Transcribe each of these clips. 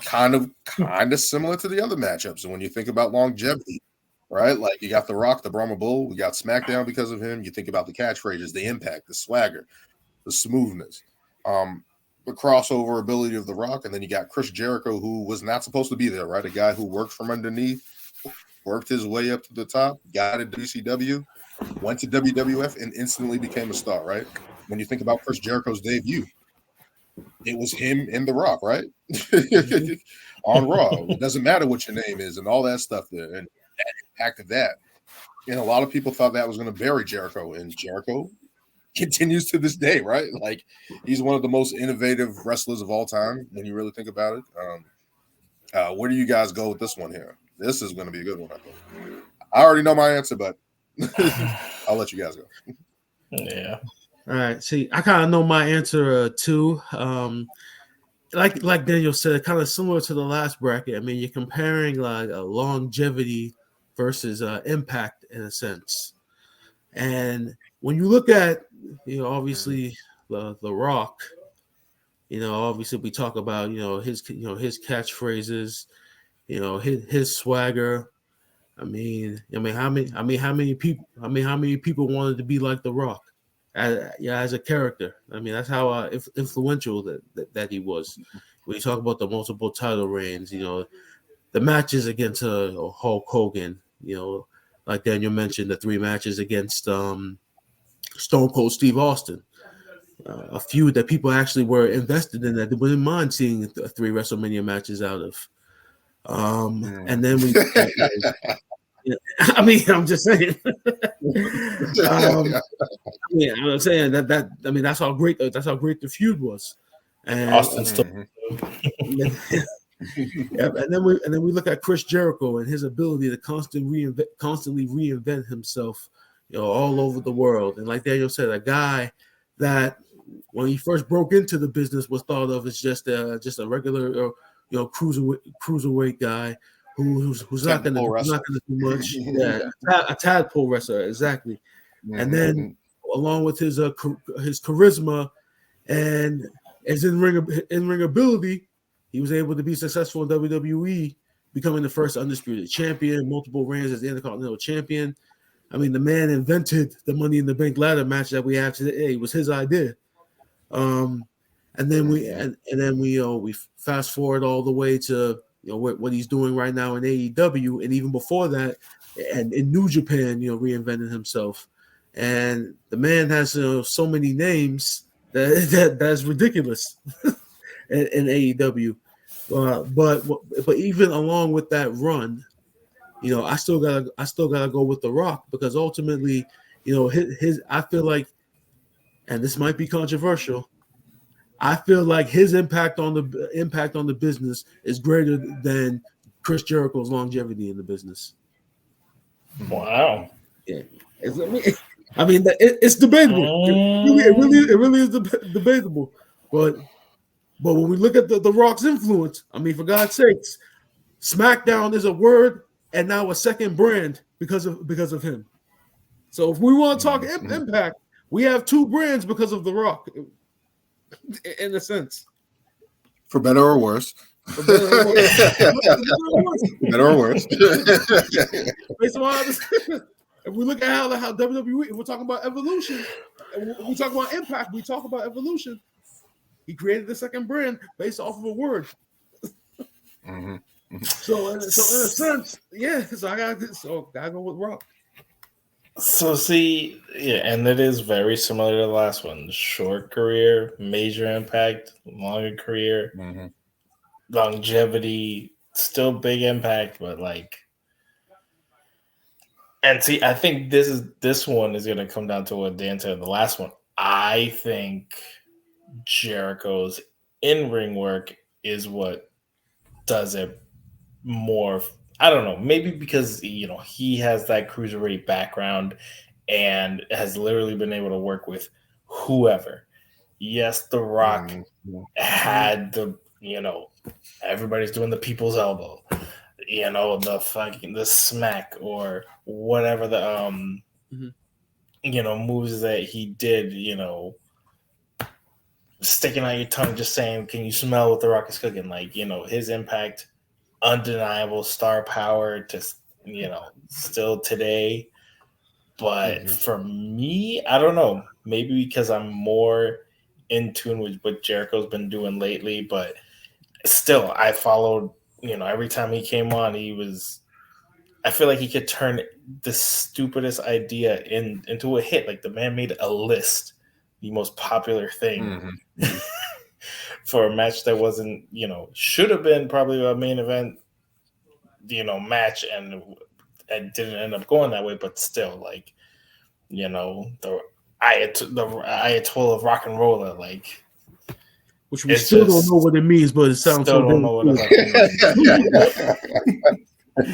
kind of similar to the other matchups. And when you think about longevity, right? Like you got The Rock, the Brahma Bull, we got SmackDown because of him. You think about the catchphrases, the impact, the swagger, the smoothness, the crossover ability of The Rock, and then you got Chris Jericho, who was not supposed to be there, right? A guy who worked from underneath, worked his way up to the top, got to WCW, went to WWF, and instantly became a star, right? When you think about Chris Jericho's debut, it was him and The Rock, right? On Raw. It doesn't matter what your name is and all that stuff there. And that impacted that. And a lot of people thought that was going to bury Jericho, and Jericho continues to this day, right? Like he's one of the most innovative wrestlers of all time when you really think about it. Where do you guys go with this one here? This is going to be a good one, I think. I already know my answer, but I'll let you guys go. Yeah. All right. See, I kind of know my answer too. Like Daniel said, kind of similar to the last bracket. I mean, you're comparing like a longevity versus impact in a sense. And when you look at, obviously the Rock, obviously we talk about, his catchphrases, his swagger. I mean, how many people wanted to be like the Rock, as a character? I mean, that's how influential that he was. When you talk about the multiple title reigns, the matches against Hulk Hogan, like Daniel mentioned, the 3 matches against Stone Cold Steve Austin, a feud that people actually were invested in, that they wouldn't mind seeing 3 WrestleMania matches out of. And then we. I mean, I'm just saying. I'm saying that. I mean, that's how great the feud was. And Austin still. Yeah, and then we look at Chris Jericho and his ability to constantly reinvent himself, all over the world. And like Daniel said, a guy that when he first broke into the business was thought of as just a regular, cruiserweight guy who's not going to do much. Yeah, a tadpole wrestler, exactly. Mm-hmm. And then along with his charisma and his in-ring ability, he was able to be successful in WWE, becoming the first undisputed champion, multiple reigns as the Intercontinental Champion. I mean, the man invented the Money in the Bank ladder match that we have today. It was his idea. And then we fast forward all the way to what he's doing right now in AEW, and even before that, and in New Japan, reinventing himself. And the man has so many names that's ridiculous in AEW. But even along with that run, I still gotta go with The Rock, because ultimately, his I feel like, and this might be controversial, I feel like his impact on the business is greater than Chris Jericho's longevity in the business. Wow. Yeah, it's debatable. It really is debatable. But when we look at the Rock's influence, I mean, for God's sakes, SmackDown is a word and now a second brand because of him. So if we want to talk impact, we have 2 brands because of The Rock, in a sense. For better or worse. For better or worse. Based on if we look at how WWE, if we're talking about evolution, and we talk about impact, we talk about evolution. He created the second brand based off of a word. Mm-hmm. So in a sense, yeah. So I gotta go with Rock. So see, yeah, and it is very similar to the last one. Short career, major impact, longer career, longevity, still big impact, but like. And see, I think this one is gonna come down to what Dan said. The last one, I think Jericho's in-ring work is what does it more. I don't know, maybe because he has that cruiserweight background and has literally been able to work with whoever. Yes, The Rock had the everybody's doing the people's elbow, the smack or whatever the moves that he did, sticking out your tongue, just saying, "Can you smell what the Rock is cooking?" Like, his impact, undeniable star power to still today. But for me, I don't know. Maybe because I'm more in tune with what Jericho's been doing lately, but still, I followed. Every time he came on, I feel like he could turn the stupidest idea into a hit. Like the man made a list, the most popular thing for a match that wasn't, should have been probably a main event, match, and it didn't end up going that way. But still, like, the Ayatola of rock and roller, like, which we still don't know what it means, but it sounds so don't know what it means.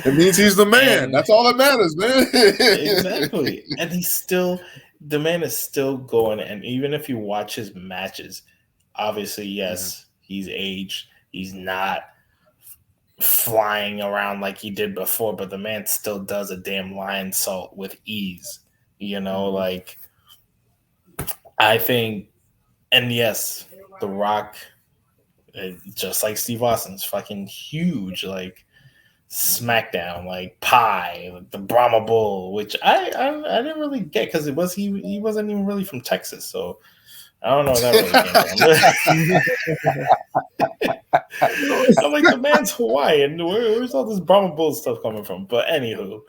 It means he's the man. That's all that matters, man. Exactly. And the man is still going. And even if you watch his matches, obviously, yes, he's aged. He's not flying around like he did before, but the man still does a damn lion salt with ease. Like, I think, and yes, The Rock, just like Steve Austin's fucking huge, like, SmackDown, like pie, like the Brahma Bull, which I didn't really get because he wasn't even really from Texas, so I don't know where that really came from. I'm like, the man's Hawaiian. Where's all this Brahma Bull stuff coming from? But anywho,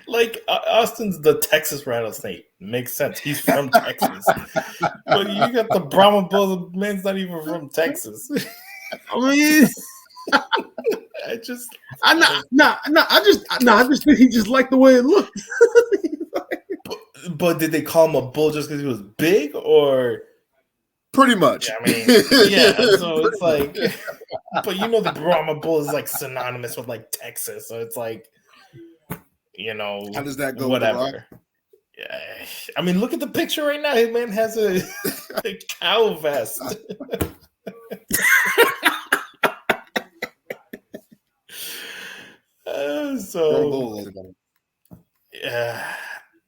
like Austin's the Texas rattlesnake. Makes sense. He's from Texas. But you got the Brahma Bull. The man's not even from Texas. I mean, I just think he just liked the way it looked. but did they call him a bull just because he was big, or pretty much? Yeah, I mean, yeah. So it's like, but the Brahma Bull is like synonymous with like Texas, so it's like, how does that go? Whatever. Yeah, I mean, look at the picture right now. His man has a cow vest. Yeah,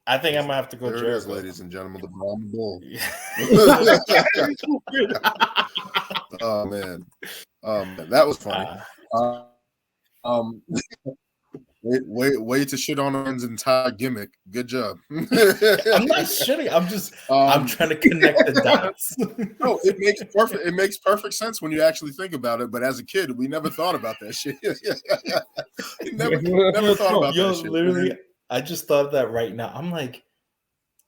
I think I'm gonna have to go. There it is, ladies and gentlemen, the Brahma Bull. Oh man, that was funny. Way to shit on Aaron's entire gimmick. Good job. I'm not shitting. I'm trying to connect the dots. No, it makes perfect sense when you actually think about it. But as a kid, we never thought about that shit. never thought about that shit. Literally, I just thought of that right now. I'm like,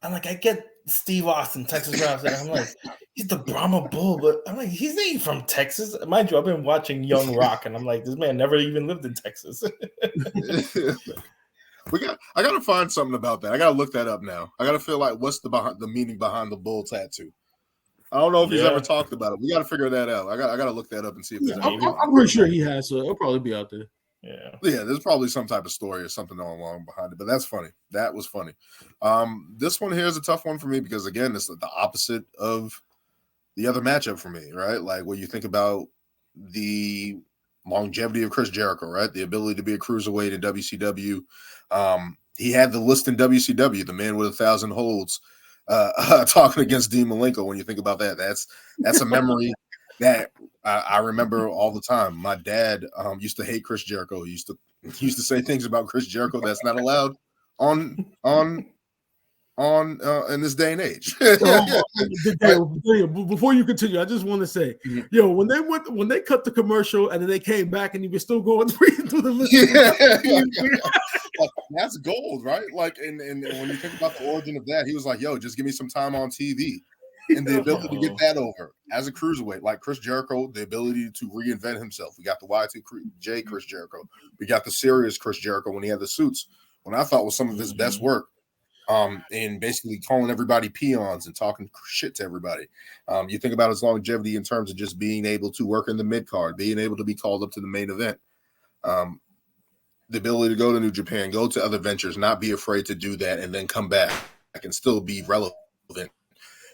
I get Steve Austin, Texas Rouse. I'm like, he's the Brahma Bull, but I'm like, he's not even from Texas. Mind you, I've been watching Young Rock, and I'm like, this man never even lived in Texas. I gotta find something about that. I gotta look that up now. I gotta feel like what's the meaning behind the bull tattoo. I don't know if he's ever talked about it. We gotta figure that out. I gotta look that up and see if there's I'm pretty sure he has, so it'll probably be out there. Yeah, there's probably some type of story or something along behind it, but that's funny. That was funny. This one here is a tough one for me because again, it's the opposite of the other matchup for me, right? Like when you think about the longevity of Chris Jericho, right? The ability to be a cruiserweight in WCW. He had the list in WCW, the man with 1,000 holds, talking against Dean Malenko. When you think about that, that's a memory that I remember all the time. My dad used to hate Chris Jericho. He used to say things about Chris Jericho that's not allowed on in this day and age. Before you continue, I just want to say, when they cut the commercial and then they came back and he was still going through the list. That's gold, right? Like, and when you think about the origin of that, he was like, "Yo, just give me some time on TV." And the ability to get that over as a cruiserweight, like Chris Jericho, the ability to reinvent himself. We got the Y2J Chris Jericho. We got the serious Chris Jericho when he had the suits, when I thought was some of his best work. And basically calling everybody peons and talking shit to everybody. You think about his longevity in terms of just being able to work in the mid card, being able to be called up to the main event. The ability to go to New Japan, go to other ventures, not be afraid to do that, and then come back and still be relevant.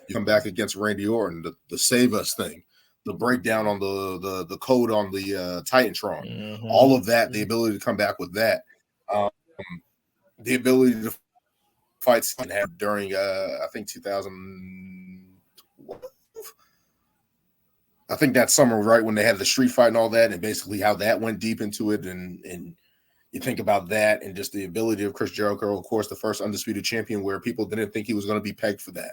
You come back against Randy Orton, the Save Us thing, the breakdown on the code on the Titantron, all of that, the ability to come back with that, the ability to fights and had during I think 2012. I think that summer, right when they had the street fight and all that, and basically how that went deep into it, and you think about that, and just the ability of Chris Jericho, of course, the first undisputed champion, where people didn't think he was going to be pegged for that.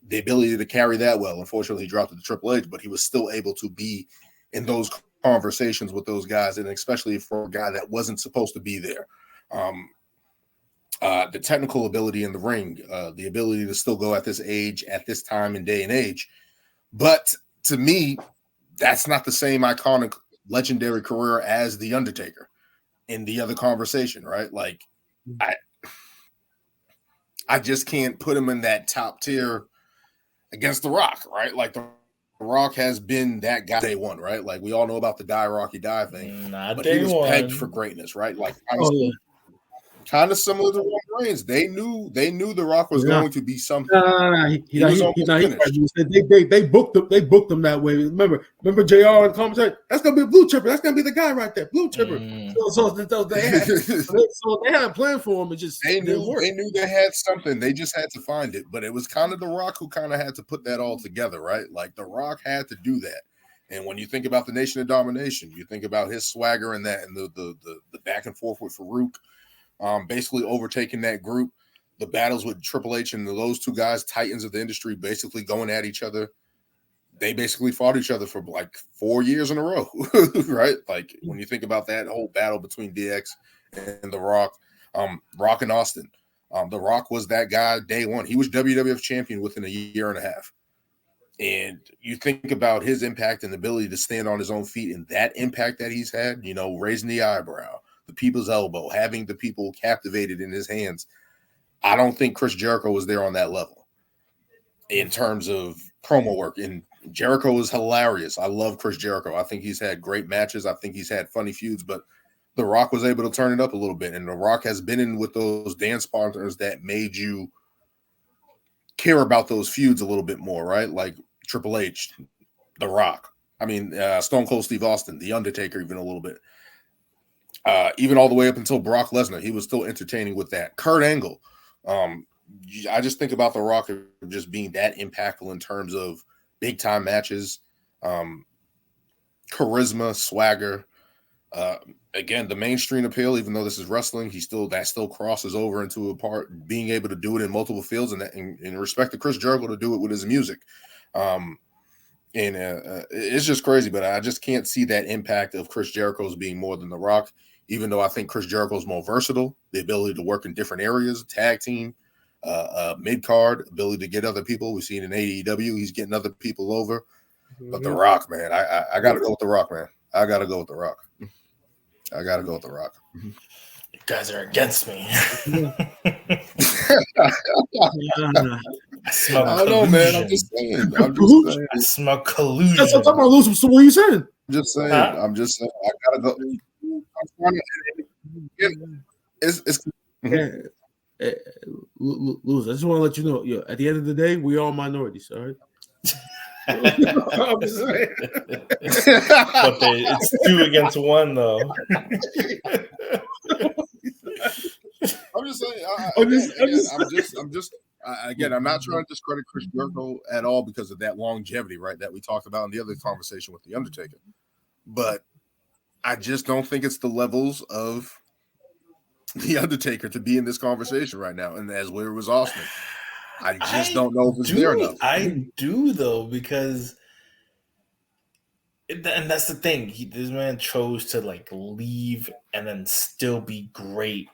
The ability to carry that well. Unfortunately, he dropped it to Triple H, but he was still able to be in those conversations with those guys, and especially for a guy that wasn't supposed to be there. The technical ability in the ring, the ability to still go at this age, at this time and day and age. But to me, that's not the same iconic, legendary career as The Undertaker in the other conversation, right? Like, I just can't put him in that top tier against The Rock, right? Like, The Rock has been that guy day one, right? Like, we all know about the die Rocky die thing, but he was pegged for greatness, right? Like, kind of similar to Roman Reigns. They knew The Rock was going to be something. He was almost finished. They booked him that way. Remember JR and commentary. That's gonna be a blue chipper. That's gonna be the guy right there, blue chipper. So they had a plan for him. It just they knew they had something. They just had to find it. But it was kind of The Rock who kind of had to put that all together, right? Like, The Rock had to do that. And when you think about the Nation of Domination, you think about his swagger and that, and the back and forth with Farouk. Basically overtaking that group, the battles with Triple H and those two guys, titans of the industry, basically going at each other. They basically fought each other for like 4 years in a row, right? Like, when you think about that whole battle between DX and The Rock, Rock and Austin, The Rock was that guy day one. He was WWF champion within a year and a half. And you think about his impact and ability to stand on his own feet, and that impact that he's had, raising the eyebrow, the people's elbow, having the people captivated in his hands. I don't think Chris Jericho was there on that level in terms of promo work. And Jericho is hilarious. I love Chris Jericho. I think he's had great matches. I think he's had funny feuds, but The Rock was able to turn it up a little bit. And The Rock has been in with those dance partners that made you care about those feuds a little bit more, right? Like Triple H, The Rock. I mean, Stone Cold Steve Austin, The Undertaker, even a little bit. Even all the way up until Brock Lesnar, he was still entertaining with that. Kurt Angle. I just think about The Rock just being that impactful in terms of big time matches, charisma, swagger. Again, the mainstream appeal, even though this is wrestling, that still crosses over into a part, being able to do it in multiple fields, and in respect to Chris Jericho to do it with his music. It's just crazy, but I just can't see that impact of Chris Jericho's being more than The Rock, even though I think Chris Jericho's more versatile, the ability to work in different areas, tag team, mid-card, ability to get other people. We've seen in AEW, he's getting other people over. But The Rock, man, I got to go with The Rock, man. I got to go with The Rock. You guys are against me. I smell I don't know, man. I'm just saying. I smell collusion. That's what I'm talking about, losing. So what are you saying? I'm just saying. I gotta go. Lose. I just want to let you know, at the end of the day, we're all minorities, all right? I'm just saying. But it's 2 against 1, though. I'm just saying. I'm not trying to discredit Chris Jericho at all because of that longevity, right? That we talked about in the other conversation with The Undertaker. But I just don't think it's the levels of The Undertaker to be in this conversation right now. And as where it was Austin, I just don't know if it's there enough. I do, though, because, and that's the thing. This man chose to leave and then still be great,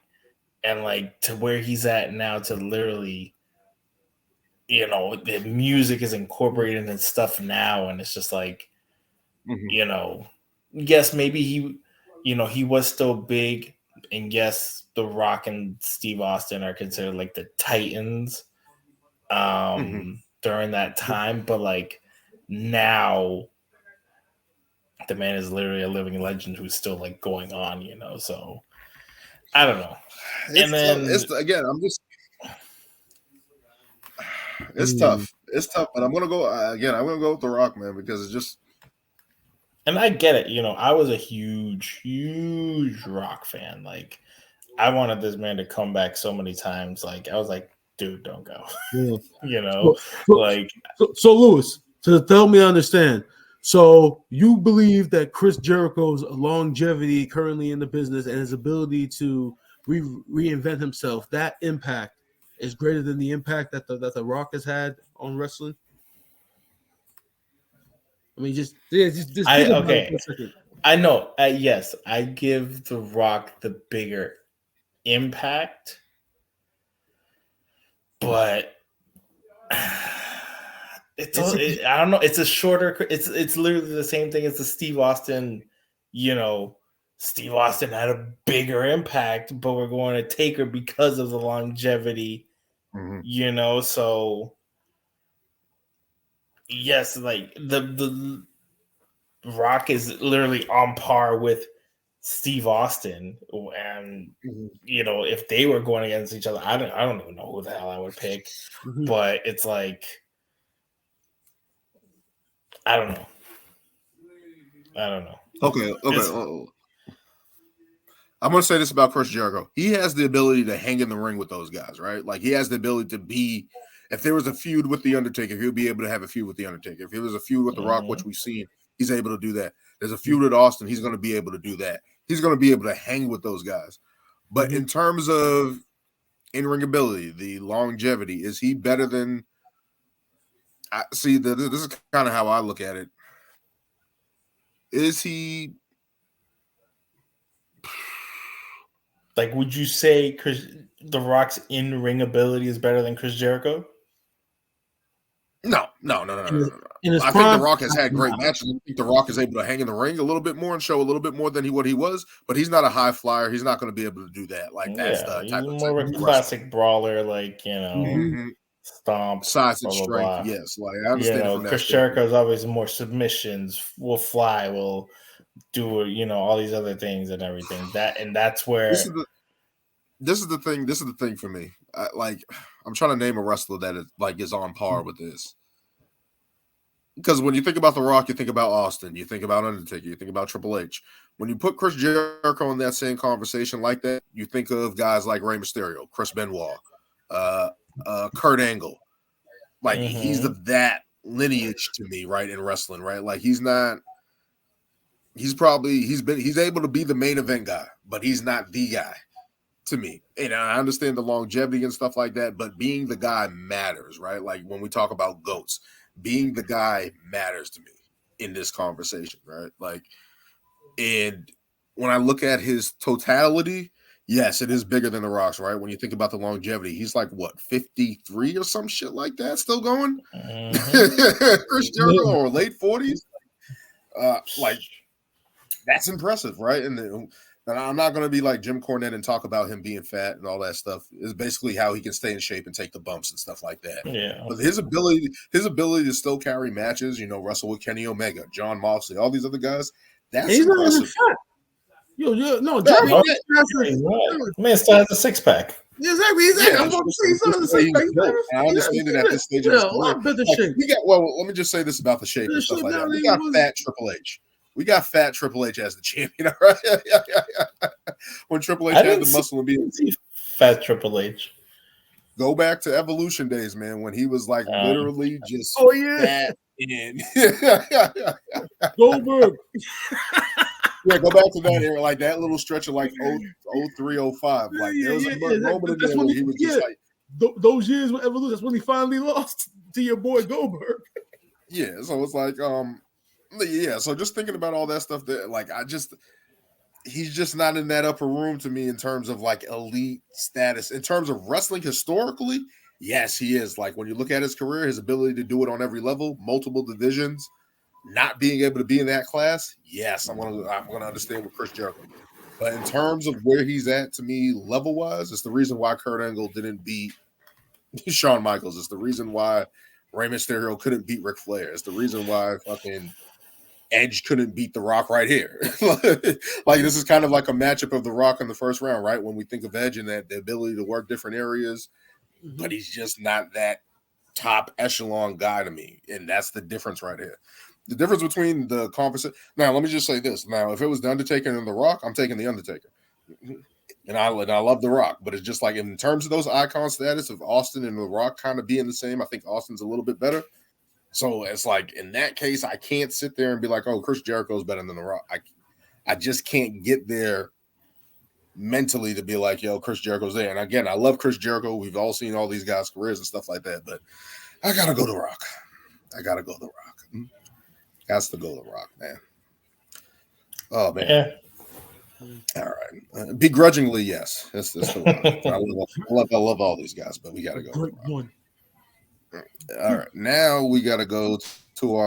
and to where he's at now, to literally, the music is incorporated in stuff now, and it's just yes, maybe he was still big, and yes, The Rock and Steve Austin are considered the titans during that time, but now the man is literally a living legend who's still going on, so I don't know. It's tough. It's tough, but I'm gonna go again. I'm gonna go with The Rock, man, because it's just. And I get it. I was a huge Rock fan. I wanted this man to come back so many times. Like I was like, dude, don't go. Yeah. You know, so Lewis, to help me understand. So you believe that Chris Jericho's longevity currently in the business and his ability to reinvent himself, that impact is greater than the impact that the Rock has had on wrestling? I mean, just think about it for a second. I know. Yes, I give The Rock the bigger impact, but I don't know. It's a shorter. It's literally the same thing as the Steve Austin. You know, Steve Austin had a bigger impact, but we're going to Taker because of the longevity. Mm-hmm. You know, so yes, like the Rock is literally on par with Steve Austin, and you know, if they were going against each other, I don't even know who the hell I would pick, but it's like I don't know. Okay. I'm going to say this about Chris Jericho. He has the ability to hang in the ring with those guys, right? Like he has the ability to be. If there was a feud with the Undertaker, he'll be able to have a feud with the Undertaker. If there was a feud with the Rock, which we've seen, he's able to do that. There's a feud with Austin, he's going to be able to do that. He's going to be able to hang with those guys. But in terms of in-ring ability, the longevity, is he better than? This is kind of how I look at it. Is he? Like, would you say The Rock's in-ring ability is better than Chris Jericho? No. I think The Rock has had great matches. I think The Rock is able to hang in the ring a little bit more and show a little bit more than what he was, but he's not a high flyer. He's not going to be able to do that. Like that's the type of more of a classic brawler, like stomp, size and strength. Blah. Yes, like I understand. Chris Jericho is always more submissions. Will fly. Will do all these other things and everything. That's where this is the thing. This is the thing for me. I'm trying to name a wrestler that is on par with this. Because when you think about The Rock, you think about Austin, you think about Undertaker, you think about Triple H. When you put Chris Jericho in that same conversation like that, you think of guys like Rey Mysterio, Chris Benoit, Kurt Angle. Like he's of that lineage to me, right, in wrestling, right? Like he's able to be the main event guy, but he's not the guy to me. And I understand the longevity and stuff like that, but being the guy matters, right? Like when we talk about GOATs, being the guy matters to me in this conversation, right? Like, and when I look at his totality, yes, it is bigger than The Rock's, right? When you think about the longevity, he's like, what, 53 or some shit like that, still going? Chris Jericho, or late 40s? Like, that's impressive, right? And I'm not going to be like Jim Cornette and talk about him being fat and all that stuff. It's basically how he can stay in shape and take the bumps and stuff like that. Yeah. But his ability to still carry matches, wrestle with Kenny Omega, John Moxley, all these other guys, that's impressive. Man still has a six pack. Exactly. Yeah, I understand it at this stage of his career. Let me just say this about the shape and stuff like that. We got fat Triple H. We got fat Triple H as the champion, right? When Triple H had the muscle and being fat Triple H. Go back to Evolution days, man, when he was like literally just fat in Goldberg. Yeah, go back to that era, like that little stretch of like 03, 05. Like there was a moment in there where he was just like those years with Evolution. That's when he finally lost to your boy Goldberg. Yeah, so it's like so just thinking about all that stuff that he's just not in that upper room to me in terms of like elite status. In terms of wrestling historically, yes, he is. Like when you look at his career, his ability to do it on every level, multiple divisions, not being able to be in that class, yes, I'm gonna understand what Chris Jericho did. But in terms of where he's at to me level wise, it's the reason why Kurt Angle didn't beat Shawn Michaels. It's the reason why Rey Mysterio couldn't beat Ric Flair. It's the reason why fucking Edge couldn't beat The Rock right here. Like this is kind of like a matchup of The Rock in the first round, right? When we think of Edge and that the ability to work different areas, but he's just not that top echelon guy to me. And that's the difference right here. The difference between the conversation. Now, let me just say this. Now, if it was The Undertaker and The Rock, I'm taking The Undertaker. And I love The Rock, but it's just like in terms of those icon status of Austin and The Rock kind of being the same, I think Austin's a little bit better. So it's like in that case, I can't sit there and be like, oh, Chris Jericho's better than The Rock. I just can't get there mentally to be like, yo, Chris Jericho's there. And again, I love Chris Jericho. We've all seen all these guys' careers and stuff like that, but I gotta go The Rock. I gotta go The Rock. Has to go The Rock, man. Oh man. Yeah. All right. Begrudgingly, yes. It's The Rock. I love all these guys, but we gotta go. Great one. All right. Now we gotta go to our